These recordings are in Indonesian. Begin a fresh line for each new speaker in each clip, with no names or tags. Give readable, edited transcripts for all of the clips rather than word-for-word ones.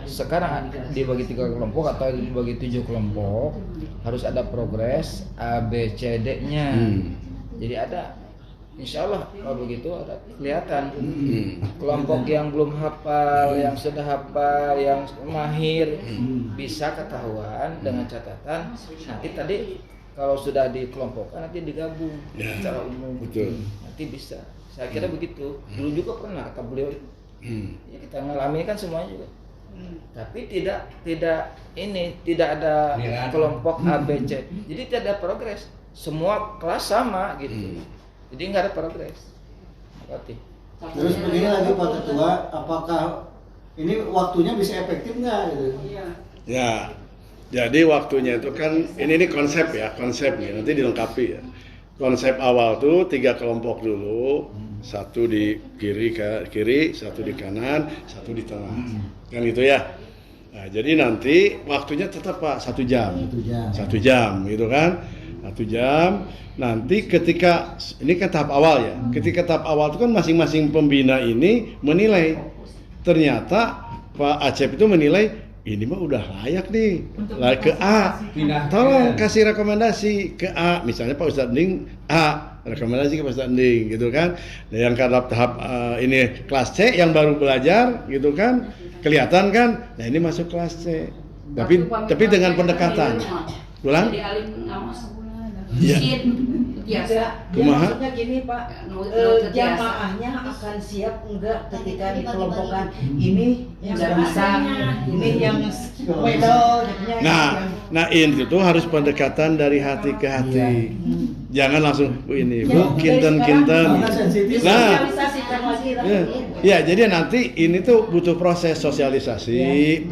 sekarang dibagi 3 kelompok atau dibagi 7 kelompok, harus ada progres A, B, C, D-nya. Jadi ada, insya Allah kalau begitu ada kelihatan. Kelompok yang belum hafal, yang sudah hafal, yang mahir, bisa ketahuan dengan catatan. Nanti tadi kalau sudah dikelompokkan nanti digabung secara umum.
Betul.
Nanti bisa. Saya kira begitu. Dulu juga pernah kata beliau itu. Ya, kita ngalami kan semuanya juga. Tapi tidak ada kelompok A, B, C. Jadi tidak ada progres. Semua kelas sama gitu. Jadi nggak ada progres. Berarti.
Terus begini lagi Pak Ketua, apakah ini waktunya bisa efektif nggak? Gitu?
Ya, jadi waktunya itu kan ini konsep ya, konsep nih nanti dilengkapi ya. Konsep awal tuh 3 kelompok dulu, satu di kiri, satu di kanan, satu di tengah, kan gitu ya. Nah, jadi nanti waktunya tetap Pak 1 jam, 1 jam gitu kan, 1 jam. Nanti ketika ini kan tahap awal ya, ketika tahap awal itu kan masing-masing pembina ini menilai, ternyata Pak Acep itu menilai ini mah udah layak nih ke A, tolong kasih rekomendasi ke A, misalnya Pak Ustadz Ning A, rekomendasi ke Pak Ustadz Ning gitu kan. Nah, yang karena tahap ini kelas C yang baru belajar gitu kan, kelihatan kan, nah ini masuk kelas C, tapi dengan pendekatan ulang
ya. Biasa.
Ya, maksudnya gini Pak, jamaahnya akan siap enggak ketika dikelompokkan ini yang nggak bisa, ini yang medal.
Nah ini tuh harus pendekatan dari hati ke hati. Jangan langsung ini Bu kinten. Nah, ya jadi nanti ini tuh butuh proses sosialisasi,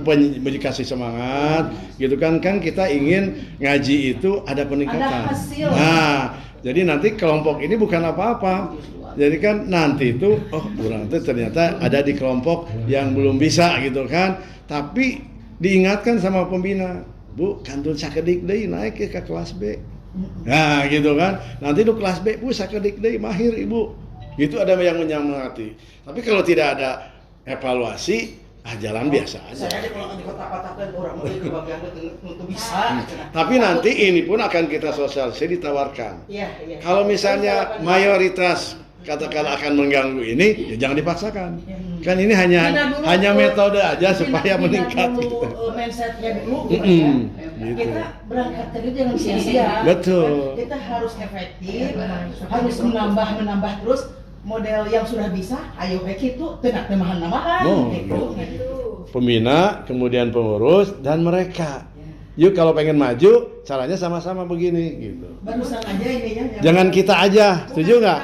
kasih semangat, gitu kan kita ingin ngaji itu ada peningkatan. Nah, jadi nanti kelompok ini bukan apa-apa. Jadi kan nanti itu kurang itu ternyata ada di kelompok yang belum bisa gitu kan. Tapi diingatkan sama pembina, Bu, kantun sakedik deui naik ke kelas B. Nah, gitu kan. Nanti di kelas B, Bu, sakedik deui mahir Ibu. Gitu ada yang menyemangati. Tapi kalau tidak ada evaluasi, jalan biasa aja.
Saya kalau di kota-kota orang mau ke bagian itu bisa.
Tapi nanti ini pun akan kita sosialisasi ditawarkan.
Iya.
Kalau misalnya mayoritas katakan akan mengganggu ini, ya jangan dipaksakan. Kan ini hanya metode aja supaya meningkat.
Gitu. Mindsetnya dulu. Gitu. Kita berangkat tadi jangan sia-sia.
Betul.
Kita harus efektif, harus menambah terus. Model yang sudah bisa, ayo baik itu tenak namahan gitu.
Pembina, kemudian pengurus dan mereka. Yuk kalau pengen maju, caranya sama-sama begini gitu.
Barusan aja ininya.
Jangan kita aja, setuju nggak?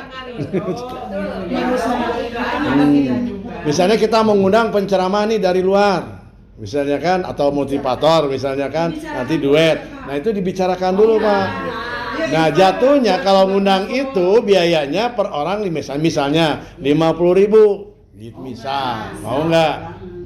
Misalnya kita mengundang penceramah nih dari luar, misalnya kan, atau motivator misalnya kan, nanti duet. Nah itu dibicarakan dulu Pak. Nah jatuhnya kalau ngundang itu biayanya per orang misalnya 50.000 gitu misal, mau nggak?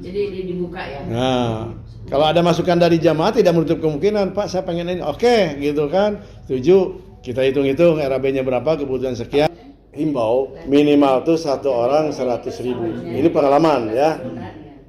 Jadi dibuka ya.
Nah kalau ada masukan dari jamaah tidak menutup kemungkinan, Pak saya pengen ini, oke gitu kan, setuju, kita hitung-hitung RAB-nya berapa, kebutuhan sekian, himbau minimal tuh 1 orang 100.000. Ini pengalaman ya,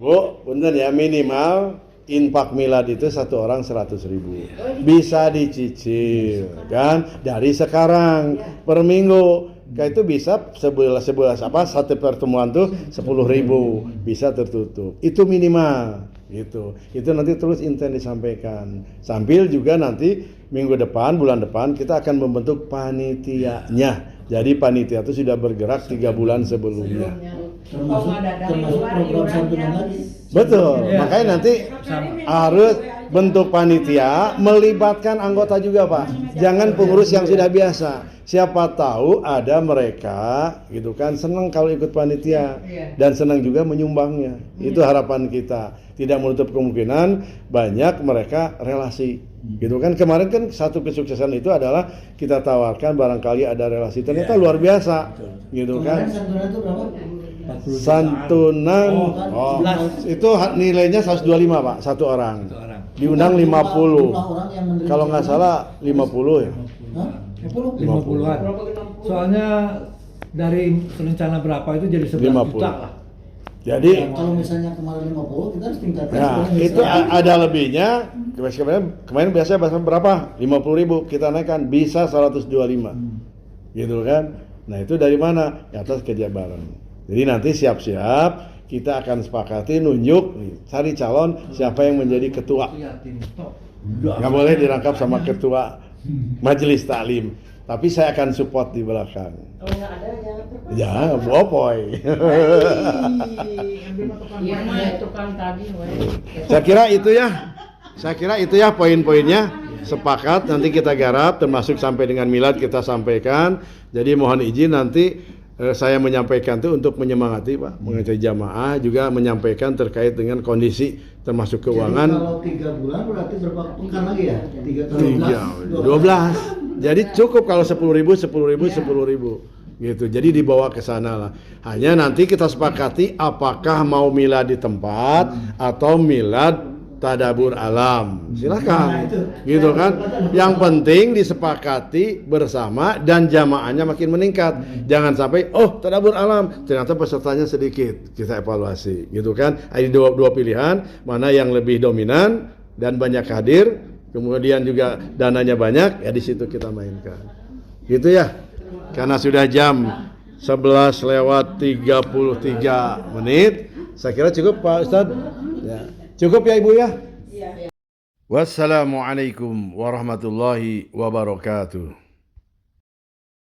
Bu, bener ya minimal. Infak milad itu 1 orang 100.000. Bisa dicicil kan dari sekarang per minggu. Kayak itu bisa satu pertemuan tuh 10.000 bisa tertutup. Itu minimal gitu. Itu nanti terus intent disampaikan. Sambil juga nanti minggu depan, bulan depan kita akan membentuk panitianya. Jadi panitia itu sudah bergerak 3 bulan sebelumnya.
Termasuk program santunan lagi.
Betul, makanya nanti harus bentuk panitia melibatkan anggota juga Pak. Jangan pengurus yang sudah biasa. Siapa tahu ada mereka gitu kan senang kalau ikut panitia dan senang juga menyumbangnya. Itu harapan kita. Tidak menutup kemungkinan banyak mereka relasi. Gitu kan kemarin kan satu kesuksesan itu adalah kita tawarkan barangkali ada relasi. Ternyata luar biasa. Gitu kan.
Santunan itu berapa?
Santunan itu nilainya 125 Pak, 1 orang. Diundang 50. Kalau nggak salah 50 ya.
50-an. Soalnya dari rencana berapa itu jadi 11 juta lah.
Jadi
Kalau misalnya kemarin 50, kita harus tingkatkan.
nah,
sebenarnya
itu
bisa.
ada lebihnya. Kemarin biasanya berapa? 50.000, kita naikkan bisa 125. Gitu kan? Nah, itu dari mana? Di atas kerja bareng. Jadi nanti siap-siap kita akan sepakati nunjuk nih, cari calon siapa yang menjadi ketua. Nggak boleh dirangkap sama ketua majelis taklim. Tapi saya akan support di belakang.
Kalau nggak ada
Ya, bopoy.
Iya mah tukang tadi, weh.
Saya kira itu ya poin-poinnya. Sepakat nanti kita garap termasuk sampai dengan milad kita sampaikan. Jadi mohon izin nanti saya menyampaikan itu untuk menyemangati Pak, mengajak jamaah juga menyampaikan terkait dengan kondisi termasuk keuangan.
Jadi kalau 3 bulan berarti berapa pekan lagi ya? 3 kali
12. Jadi cukup kalau 10.000 gitu. Jadi dibawa ke sana lah. Hanya nanti kita sepakati apakah mau milad di tempat atau milad tadabur alam. Silakan. Gitu kan. Yang penting disepakati bersama dan jamaahnya makin meningkat. Jangan sampai tadabur alam ternyata pesertanya sedikit. Kita evaluasi, gitu kan. Ada dua pilihan, mana yang lebih dominan dan banyak hadir, kemudian juga dananya banyak, ya di situ kita mainkan. Gitu ya. Karena sudah jam 11:33. Saya kira cukup Pak Ustadz. Ya. Cukup ya Ibu ya? Wassalamualaikum warahmatullahi wabarakatuh.